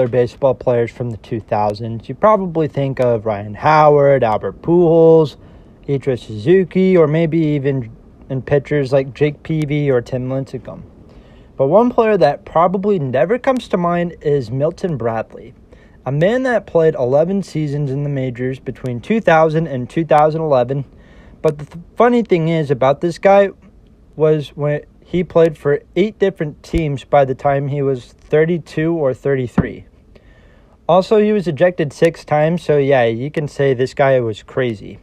baseball players from the 2000s, you probably think of Ryan Howard, Albert Pujols, Ichiro Suzuki, or maybe even in pitchers like Jake Peavy or Tim Lincecum. But one player that probably never comes to mind is Milton Bradley, a man that played 11 seasons in the majors between 2000 and 2011. But the funny thing is about this guy was when he played for 8 different teams by the time he was 32 or 33. Also, he was ejected 6 times, so yeah, you can say this guy was crazy.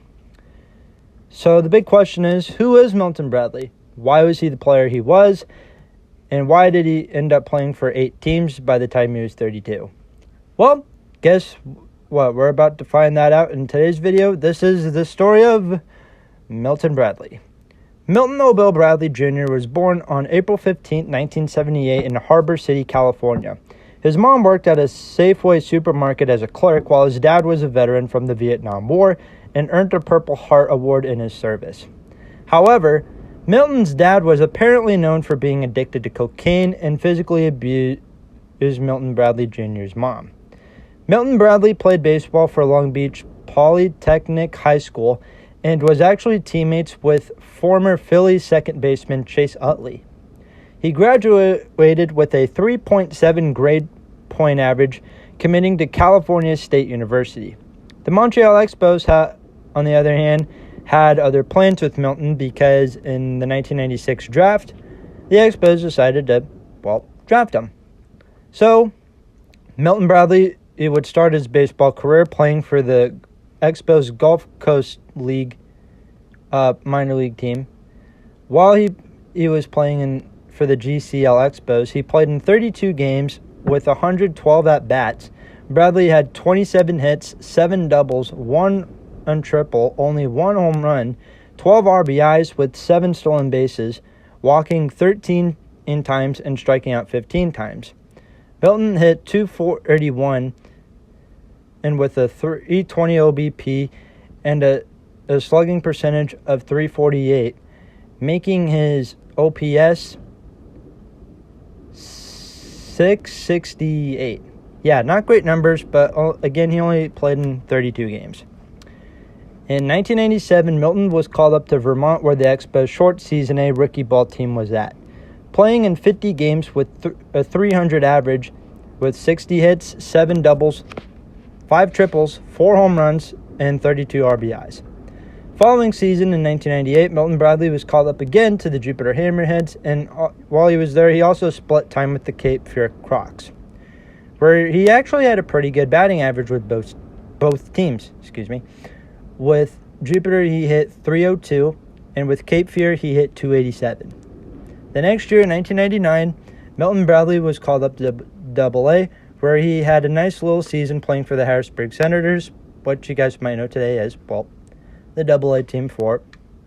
So the big question is, who is Milton Bradley? Why was he the player he was? And why did he end up playing for 8 teams by the time he was 32? Well, guess what? We're about to find that out in today's video. This is the story of Milton Bradley. Milton O'Bill Bradley Jr. was born on April 15, 1978 in Harbor City, California. His mom worked at a Safeway supermarket as a clerk, while his dad was a veteran from the Vietnam War and earned a Purple Heart Award in his service. However, Milton's dad was apparently known for being addicted to cocaine and physically abused Milton Bradley Jr.'s mom. Milton Bradley played baseball for Long Beach Polytechnic High School and was actually teammates with former Phillies second baseman Chase Utley. He graduated with a 3.7 grade point average, committing to California State University. The Montreal Expos, on the other hand, had other plans with Milton because in the 1996 draft, the Expos decided to, draft him. So, Milton Bradley would start his baseball career playing for the Expos Gulf Coast League minor league team. While he was playing for the GCL Expos, he played in 32 games with 112 at-bats. Bradley had 27 hits, 7 doubles, 1 triple, only 1 home run, 12 RBIs with 7 stolen bases, walking 13 times and striking out 15 times. Milton hit .241 and with a 320 OBP and a slugging percentage of .348, making his OPS 668. Yeah, not great numbers, but again, he only played in 32 games. In 1997, Milton was called up to Vermont, where the Expos' short season A rookie ball team was at. Playing in 50 games with a 300 average, with 60 hits, 7 doubles, 5 triples, 4 home runs, and 32 RBIs. Following season in 1998, Milton Bradley was called up again to the Jupiter Hammerheads, and while he was there, he also split time with the Cape Fear Crocs, where he actually had a pretty good batting average with both teams. With Jupiter, he hit .302, and with Cape Fear, he hit .287. The next year, in 1999, Milton Bradley was called up to Double-A, where he had a nice little season playing for the Harrisburg Senators, what you guys might know today as, the Double-A team for,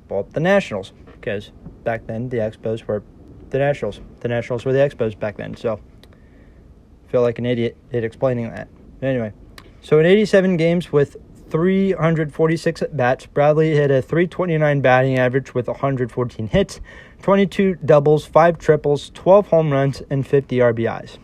the Nationals, because back then the Expos were the Nationals. The Nationals were the Expos back then, so I feel like an idiot explaining that. Anyway, so in 87 games with 346 at-bats, Bradley hit a .329 batting average with 114 hits, 22 doubles, 5 triples, 12 home runs, and 50 RBIs.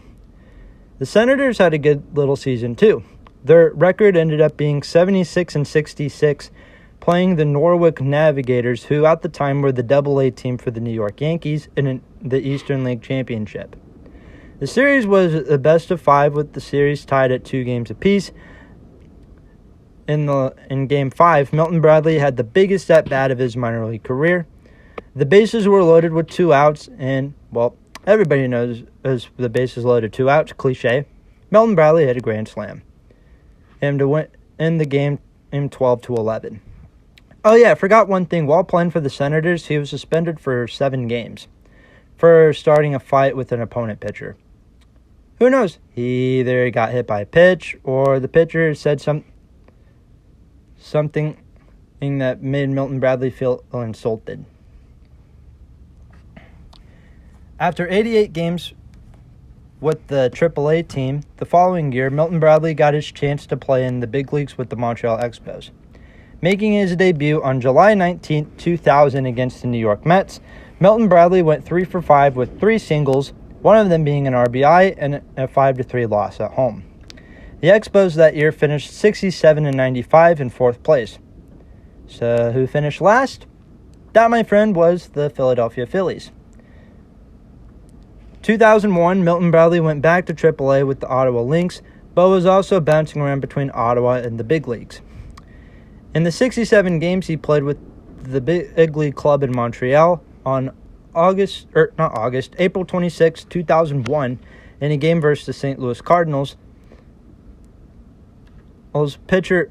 The Senators had a good little season too. Their record ended up being 76-66, playing the Norwich Navigators, who at the time were the Double-A team for the New York Yankees in the Eastern League Championship. The series was a best of 5, with the series tied at 2 games apiece. In Game 5, Milton Bradley had the biggest at-bat of his minor league career. The bases were loaded with 2 outs, and, everybody knows as the bases loaded 2 outs, cliche. Milton Bradley hit a grand slam, and to win in the game in 12-11. Oh yeah, I forgot one thing. While playing for the Senators, he was suspended for 7 games for starting a fight with an opponent pitcher. Who knows? He either got hit by a pitch or the pitcher said something that made Milton Bradley feel insulted. After 88 games with the AAA team, the following year, Milton Bradley got his chance to play in the big leagues with the Montreal Expos, making his debut on July 19, 2000 against the New York Mets. Milton Bradley went 3 for 5 with 3 singles, one of them being an RBI and a 5-3 loss at home. The Expos that year finished 67-95 in fourth place. So who finished last? That, my friend, was the Philadelphia Phillies. 2001, Milton Bradley went back to AAA with the Ottawa Lynx, but was also bouncing around between Ottawa and the big leagues. In the 67 games he played with the big league club in Montreal on April 26, 2001, in a game versus the St. Louis Cardinals, as pitcher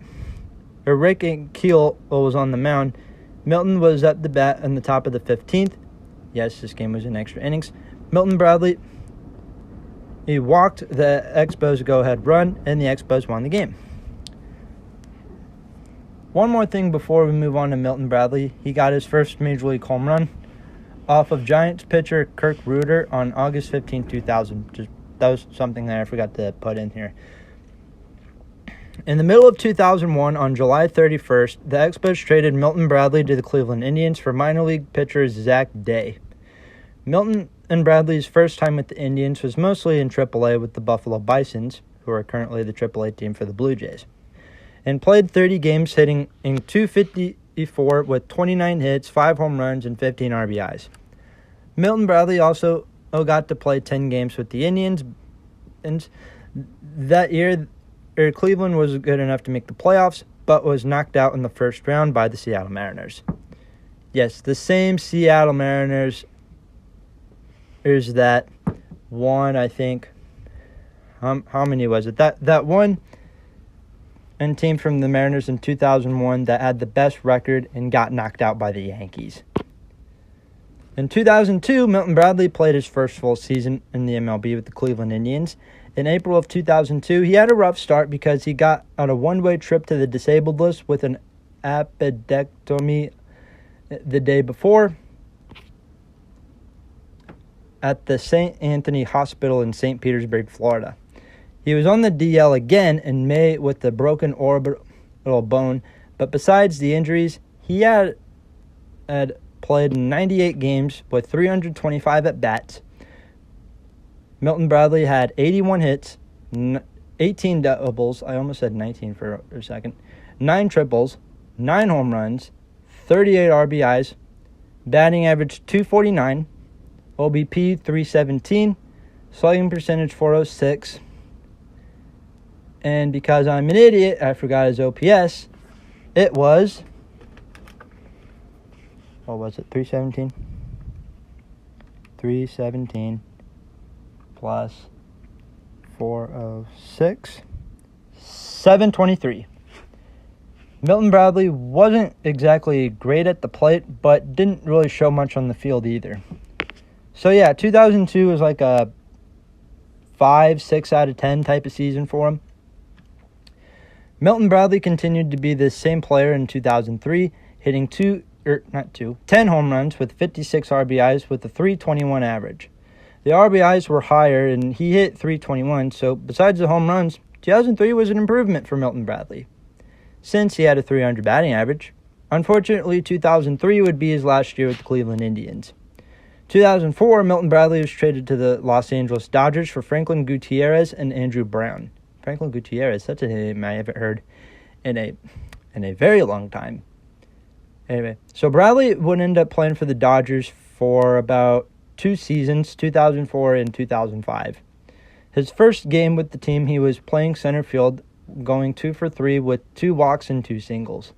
Rick Keel was on the mound. Milton was at the bat in the top of the 15th. Yes, this game was in extra innings. Milton Bradley, he walked the Expos' go-ahead run, and the Expos won the game. One more thing before we move on to Milton Bradley. He got his first Major League home run off of Giants pitcher Kirk Rueter on August 15, 2000. That was something that I forgot to put in here. In the middle of 2001, on July 31st, the Expos traded Milton Bradley to the Cleveland Indians for minor league pitcher Zach Day. Milton and Bradley's first time with the Indians was mostly in AAA with the Buffalo Bisons, who are currently the AAA team for the Blue Jays, and played 30 games, hitting in .254 with 29 hits, 5 home runs, and 15 RBIs. Milton Bradley also got to play 10 games with the Indians, and that year Cleveland was good enough to make the playoffs, but was knocked out in the first round by the Seattle Mariners. Yes, the same Seattle Mariners that won, I think. How many was it? That one and team from the Mariners in 2001 that had the best record and got knocked out by the Yankees. In 2002, Milton Bradley played his first full season in the MLB with the Cleveland Indians. In April of 2002, he had a rough start because he got on a one-way trip to the disabled list with an appendectomy the day before at the St. Anthony Hospital in St. Petersburg, Florida. He was on the DL again in May with a broken orbital bone, but besides the injuries, he had played in 98 games with 325 at-bats. Milton Bradley had 81 hits, 18 doubles, I almost said 19 for a second, 9 triples, 9 home runs, 38 RBIs, batting average .249, OBP .317, slugging percentage .406, and because I'm an idiot, I forgot his OPS. It was, what was it, 317? 317 plus 406, 723. Milton Bradley wasn't exactly great at the plate, but didn't really show much on the field either. So yeah, 2002 was like a 5-6 out of 10 type of season for him. Milton Bradley continued to be the same player in 2003, hitting 10 home runs with 56 RBIs with a .321 average. The RBIs were higher, and he hit .321, so besides the home runs, 2003 was an improvement for Milton Bradley, since he had a .300 batting average. Unfortunately, 2003 would be his last year with the Cleveland Indians. 2004, Milton Bradley was traded to the Los Angeles Dodgers for Franklin Gutierrez and Andrew Brown. Franklin Gutierrez, that's a name I haven't heard in a very long time. Anyway, so Bradley would end up playing for the Dodgers for about 2 seasons, 2004 and 2005. His first game with the team, he was playing center field, going 2 for 3 with 2 walks and 2 singles.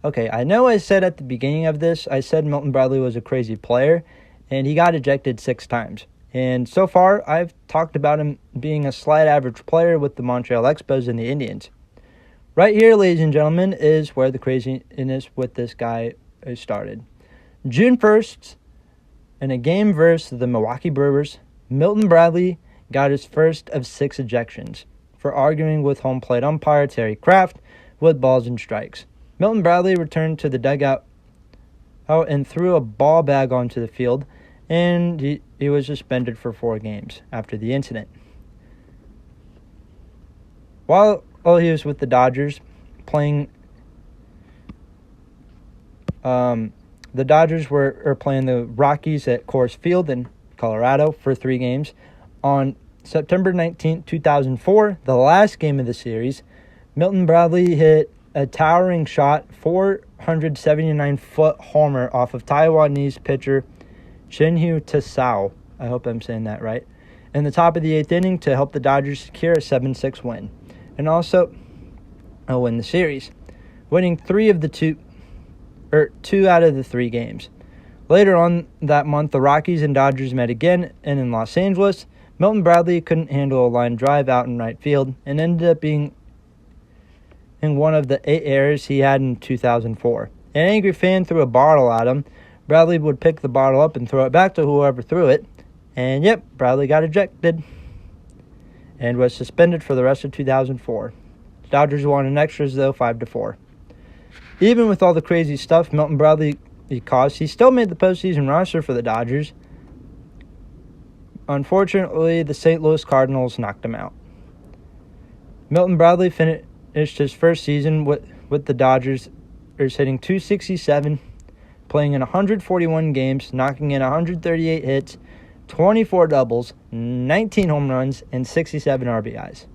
Okay, I know I said at the beginning of this, I said Milton Bradley was a crazy player, and he got ejected 6 times. And so far, I've talked about him being a slight average player with the Montreal Expos and the Indians. Right here, ladies and gentlemen, is where the craziness with this guy started. June 1st, in a game versus the Milwaukee Brewers, Milton Bradley got his first of 6 ejections for arguing with home plate umpire Terry Kraft with balls and strikes. Milton Bradley returned to the dugout and threw a ball bag onto the field, and he was suspended for 4 games after the incident. While he was with the Dodgers playing, the Dodgers were playing the Rockies at Coors Field, and Colorado, for 3 games. On September 19, 2004, the last game of the series, Milton Bradley hit a towering shot, 479-foot homer off of Taiwanese pitcher Shinhyu Tasao. I hope I'm saying that right. In the top of the 8th inning to help the Dodgers secure a 7-6 win. And also win the series, winning 2 out of the 3 games. Later on that month, the Rockies and Dodgers met again, and in Los Angeles, Milton Bradley couldn't handle a line drive out in right field and ended up being in one of the 8 errors he had in 2004. An angry fan threw a bottle at him. Bradley would pick the bottle up and throw it back to whoever threw it. And yep, Bradley got ejected and was suspended for the rest of 2004. Dodgers won in extras, though, 5-4. Even with all the crazy stuff Milton Bradley caused, he still made the postseason roster for the Dodgers. Unfortunately, the St. Louis Cardinals knocked him out. Milton Bradley finished his first season with the Dodgers, hitting .267, playing in 141 games, knocking in 138 hits, 24 doubles, 19 home runs, and 67 RBIs.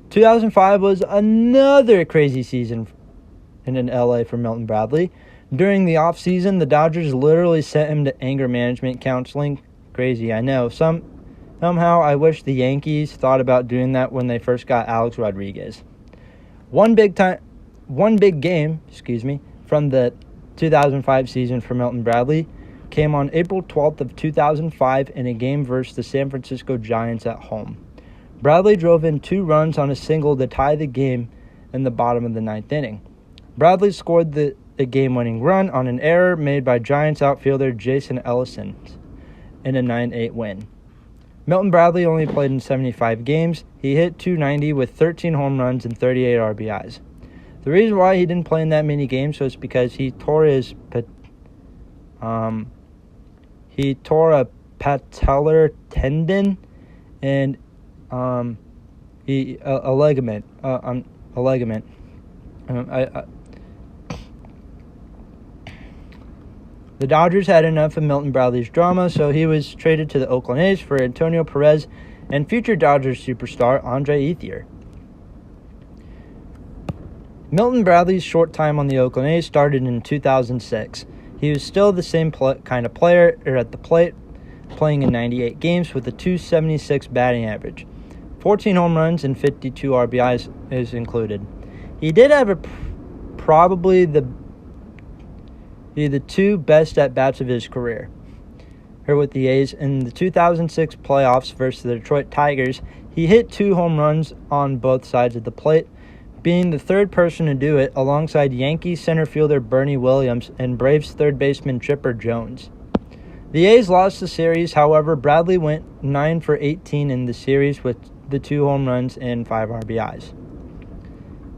2005 was another crazy season in LA for Milton Bradley. During the offseason, the Dodgers literally sent him to anger management counseling. Crazy, I know. Somehow I wish the Yankees thought about doing that when they first got Alex Rodriguez. One big game, from the 2005 season for Milton Bradley came on April 12th of 2005 in a game versus the San Francisco Giants at home. Bradley drove in 2 runs on a single to tie the game in the bottom of the 9th inning. Bradley scored the game-winning run on an error made by Giants outfielder Jason Ellison in a 9-8 win. Milton Bradley only played in 75 games. He hit .290 with 13 home runs and 38 RBIs. The reason why he didn't play in that many games was because he tore a patellar tendon and a ligament. The Dodgers had enough of Milton Bradley's drama, so he was traded to the Oakland A's for Antonio Perez and future Dodgers superstar Andre Ethier. Milton Bradley's short time on the Oakland A's started in 2006. He was still the same kind of player at the plate, playing in 98 games with a .276 batting average. 14 home runs and 52 RBIs is included. He did have probably the 2 best at-bats of his career. Here with the A's, in the 2006 playoffs versus the Detroit Tigers, he hit 2 home runs on both sides of the plate, being the 3rd person to do it alongside Yankees center fielder Bernie Williams and Braves third baseman Chipper Jones. The A's lost the series, however, Bradley went 9 for 18 in the series with the 2 home runs and 5 RBIs.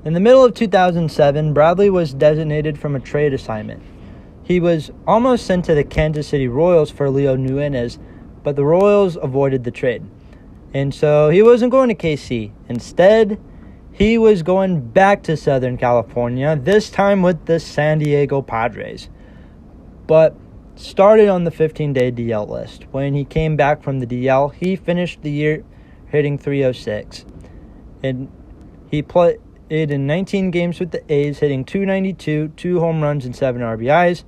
In the middle of 2007, Bradley was designated from a trade assignment. He was almost sent to the Kansas City Royals for Leo Nunes, but the Royals avoided the trade. And so he wasn't going to KC. Instead, he was going back to Southern California, this time with the San Diego Padres. But started on the 15-day DL list. When he came back from the DL, he finished the year hitting .306. And he played in 19 games with the A's, hitting .292, 2 home runs and 7 RBIs.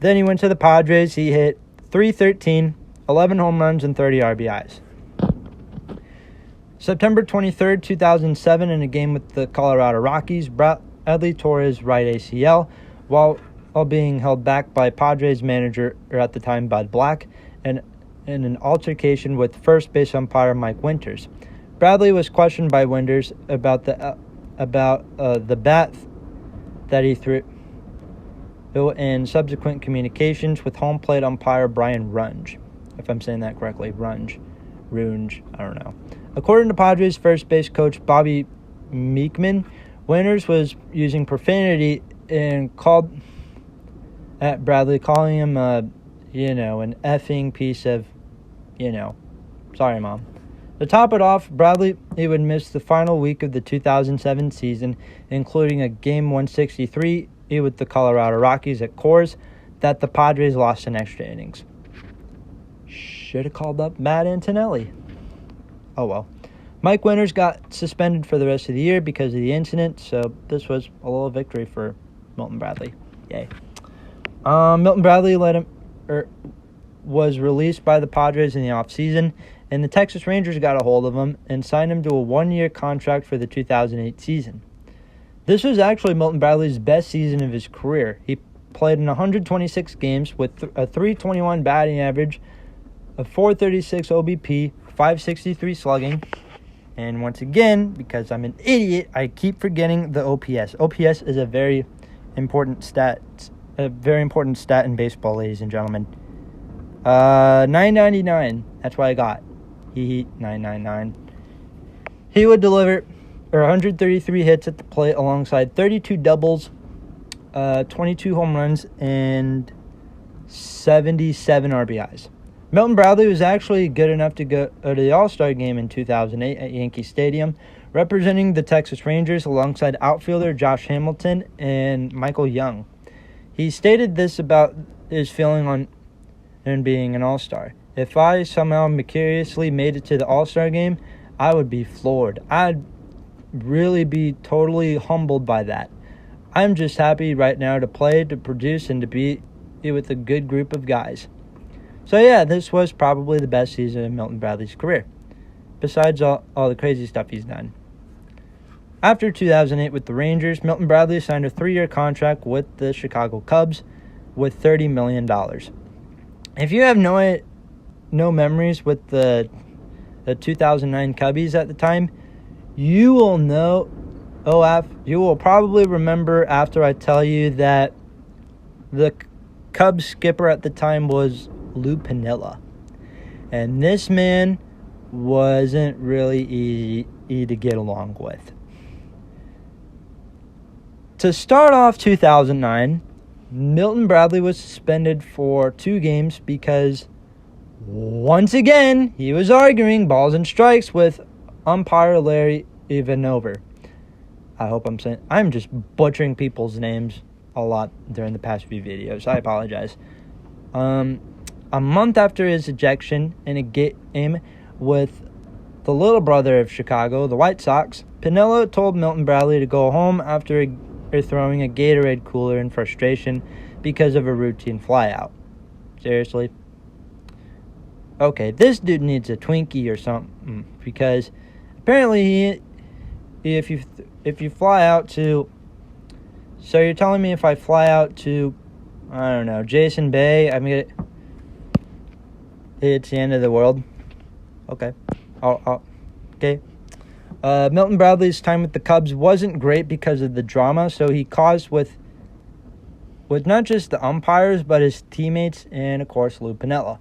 Then he went to the Padres. He hit .313, 11 home runs and 30 RBIs. September 23rd, 2007, in a game with the Colorado Rockies, Bradley tore his right ACL while being held back by Padres manager, or at the time Bud Black, and in an altercation with first base umpire Mike Winters. Bradley was questioned by Winters about the bat that he threw and subsequent communications with home plate umpire Brian Runge, if I'm saying that correctly. Runge, I don't know. According to Padres first base coach Bobby Meekman, Winters was using profanity and called at Bradley, calling him an effing piece of, sorry, Mom. To top it off, Bradley would miss the final week of the 2007 season, including a Game 163 with the Colorado Rockies at Coors that the Padres lost in extra innings. Shit. should have called up Matt Antonelli. Oh well. Mike Winters got suspended for the rest of the year because of the incident, so this was a little victory for Milton Bradley. Yay. Milton Bradley was released by the Padres in the offseason, and the Texas Rangers got a hold of him and signed him to a one-year contract for the 2008 season. This was actually Milton Bradley's best season of his career. He played in 126 games with a .321 batting average, a .436 OBP, .563 slugging, and once again, because I'm an idiot, I keep forgetting the OPS. OPS is a very important stat in baseball, ladies and gentlemen. 999. That's what I got. 999. He would deliver 133 hits at the plate alongside 32 doubles, 22 home runs, and 77 RBIs. Milton Bradley was actually good enough to go to the All-Star game in 2008 at Yankee Stadium, representing the Texas Rangers alongside outfielder Josh Hamilton and Michael Young. He stated this about his feeling on being an All-Star. If I somehow mysteriously made it to the All-Star game, I would be floored. I'd really be totally humbled by that. I'm just happy right now to play, to produce, and to be with a good group of guys. So yeah, this was probably the best season of Milton Bradley's career, besides all the crazy stuff he's done. After 2008 with the Rangers, Milton Bradley signed a 3-year contract with the Chicago Cubs with $30 million. If you have no memories with the 2009 Cubbies at the time, you will probably remember after I tell you that the Cubs skipper at the time was Lou Piniella. And this man wasn't really easy to get along with. To start off 2009, Milton Bradley was suspended for 2 games because, once again, he was arguing balls and strikes with umpire Larry Ivanover. I'm just butchering people's names a lot during the past few videos. I apologize. A month after his ejection in a game with the little brother of Chicago, the White Sox, Piniella told Milton Bradley to go home after throwing a Gatorade cooler in frustration because of a routine flyout. Seriously? Okay, this dude needs a Twinkie or something, because apparently if you fly out to... So you're telling me if I fly out to, I don't know, Jason Bay, it's the end of the world? Okay. Okay. Milton Bradley's time with the Cubs wasn't great because of the drama, so he caused with not just the umpires, but his teammates and, of course, Lou Piniella.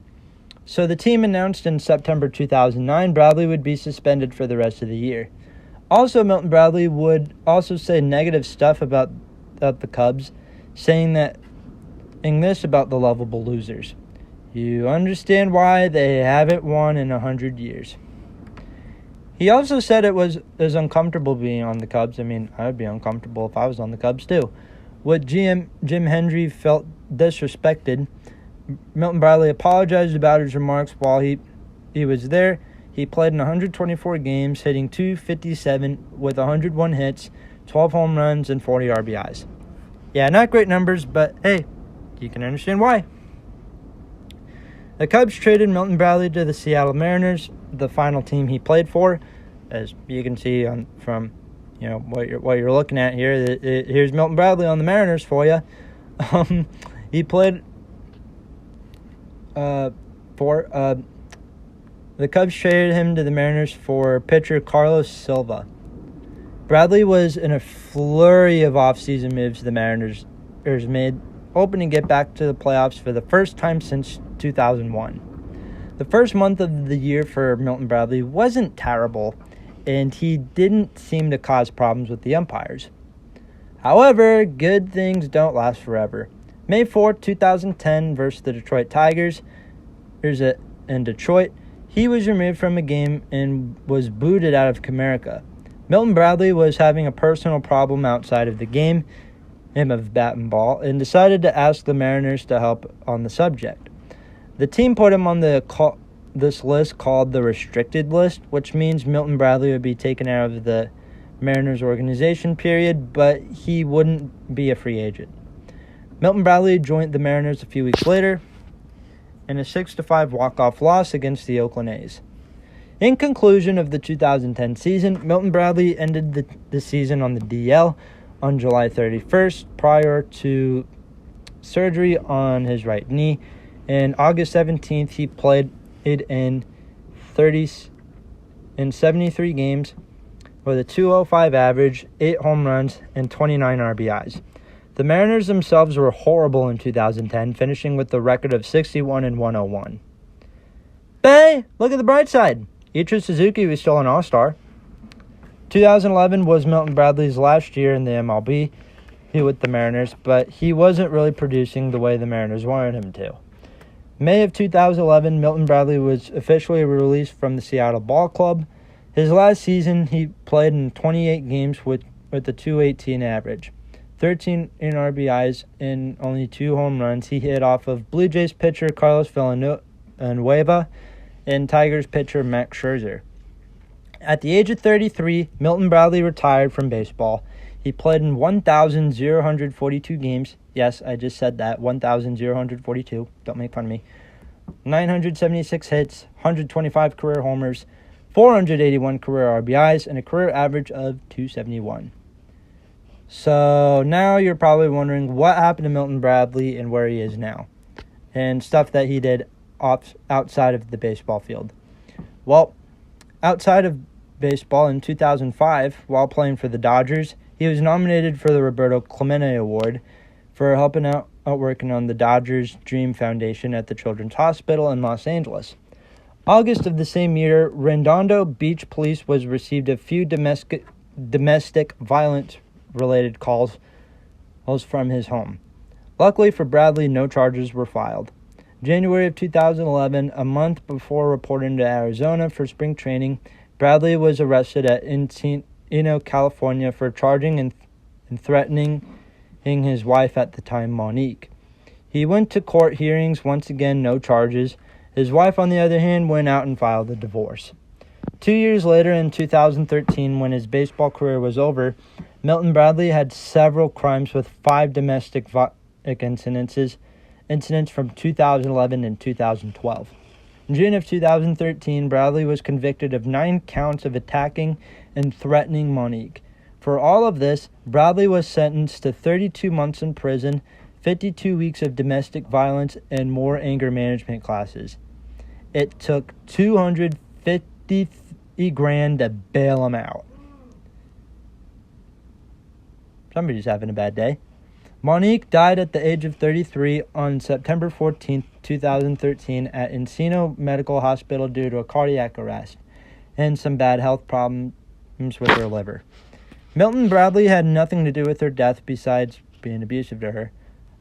So the team announced in September 2009 Bradley would be suspended for the rest of the year. Also, Milton Bradley would also say negative stuff about the Cubs, saying this about the lovable losers. You understand why they haven't won in 100 years. He also said it was uncomfortable being on the Cubs. I mean, I would be uncomfortable if I was on the Cubs too. What Jim Hendry felt disrespected, Milton Bradley apologized about his remarks while he was there. He played in 124 games, hitting .257 with 101 hits, 12 home runs, and 40 RBIs. Yeah, not great numbers, but hey, you can understand why. The Cubs traded Milton Bradley to the Seattle Mariners, the final team he played for. As you can see from what you're looking at here, here's Milton Bradley on the Mariners for you. He played the Cubs traded him to the Mariners for pitcher Carlos Silva. Bradley was in a flurry of offseason moves the Mariners made, hoping to get back to the playoffs for the first time since 2001. The first month of the year for Milton Bradley wasn't terrible, and he didn't seem to cause problems with the umpires. However, good things don't last forever. May 4th, 2010 versus the Detroit Tigers. In Detroit, he was removed from a game and was booted out of Comerica. Milton Bradley was having a personal problem outside of the game, of bat and ball, and decided to ask the Mariners to help on the subject. The team put him on the this list called the restricted list, which means Milton Bradley would be taken out of the Mariners organization period, but he wouldn't be a free agent. Milton Bradley joined the Mariners a few weeks later in a 6-5 walk-off loss against the Oakland A's. In conclusion of the 2010 season, Milton Bradley ended the season on the DL on July 31st prior to surgery on his right knee. And August 17th, he played in 73 games with a .205 average, 8 home runs, and 29 RBIs. The Mariners themselves were horrible in 2010, finishing with a record of 61-101. But look at the bright side. Ichiro Suzuki was still an all-star. 2011 was Milton Bradley's last year in the MLB with the Mariners, but he wasn't really producing the way the Mariners wanted him to. May of 2011, Milton Bradley was officially released from the Seattle Ball Club. His last season, he played in 28 games with a .218 average, 13 in RBIs, and only 2 home runs. He hit off of Blue Jays pitcher Carlos Villanueva and Tigers pitcher Max Scherzer. At the age of 33, Milton Bradley retired from baseball. He played in 1,042 games. Yes, I just said that, 1,042. Don't make fun of me. 976 hits, 125 career homers, 481 career RBIs, and a career average of .271. So now you're probably wondering what happened to Milton Bradley and where he is now, and stuff that he did outside of the baseball field. Well, outside of baseball in 2005, while playing for the Dodgers, he was nominated for the Roberto Clemente Award for helping out working on the Dodgers Dream Foundation at the Children's Hospital in Los Angeles. August of the same year, Redondo Beach Police was received a few domestic violence-related calls from his home. Luckily for Bradley, no charges were filed. January of 2011, a month before reporting to Arizona for spring training, Bradley was arrested at Encino, California for charging and threatening his wife at the time, Monique. He went to court hearings, once again no charges. His wife, on the other hand, went out and filed a divorce. 2 years later, in 2013, when his baseball career was over, Milton Bradley had several crimes with 5 domestic incidents from 2011 and 2012. In June of 2013, Bradley was convicted of 9 counts of attacking and threatening Monique. For all of this, Bradley was sentenced to 32 months in prison, 52 weeks of domestic violence, and more anger management classes. It took $250,000 to bail him out. Somebody's having a bad day. Monique died at the age of 33 on September 14, 2013 at Encino Medical Hospital due to a cardiac arrest and some bad health problems with her liver. Milton Bradley had nothing to do with her death besides being abusive to her,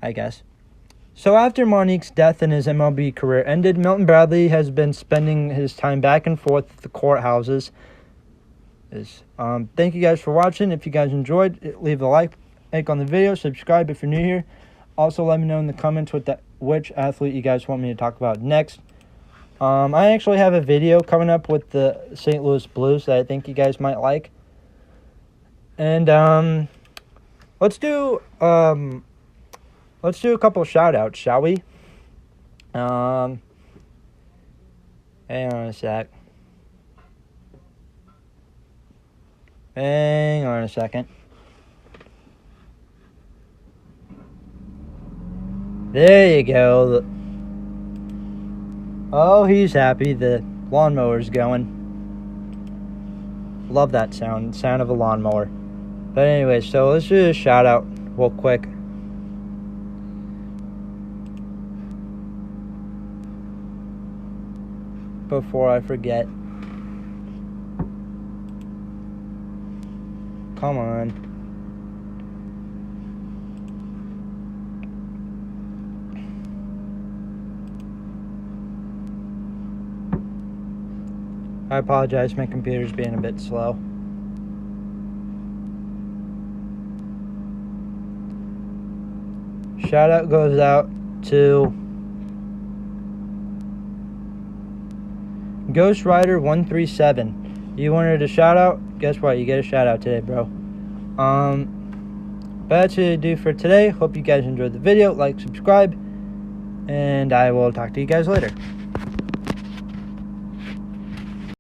I guess. So after Monique's death and his MLB career ended, Milton Bradley has been spending his time back and forth at the courthouses. Thank you guys for watching. If you guys enjoyed, leave a like on the video, subscribe if you're new here. Also, let me know in the comments which athlete you guys want me to talk about next. I actually have a video coming up with the St. Louis Blues that I think you guys might like. And let's do a couple of shout outs, shall we? Hang on a sec. Hang on a second. There you go. Oh, he's happy. The lawnmower's going. Love that sound of a lawnmower. But anyway, so let's do a shout out real quick. Before I forget. Come on. I apologize, my computer's being a bit slow. Shout out goes out to Ghost Rider 137. You wanted a shout out? Guess what? You get a shout out today, bro. But that's it to do for today. Hope you guys enjoyed the video. Like, subscribe, and I will talk to you guys later.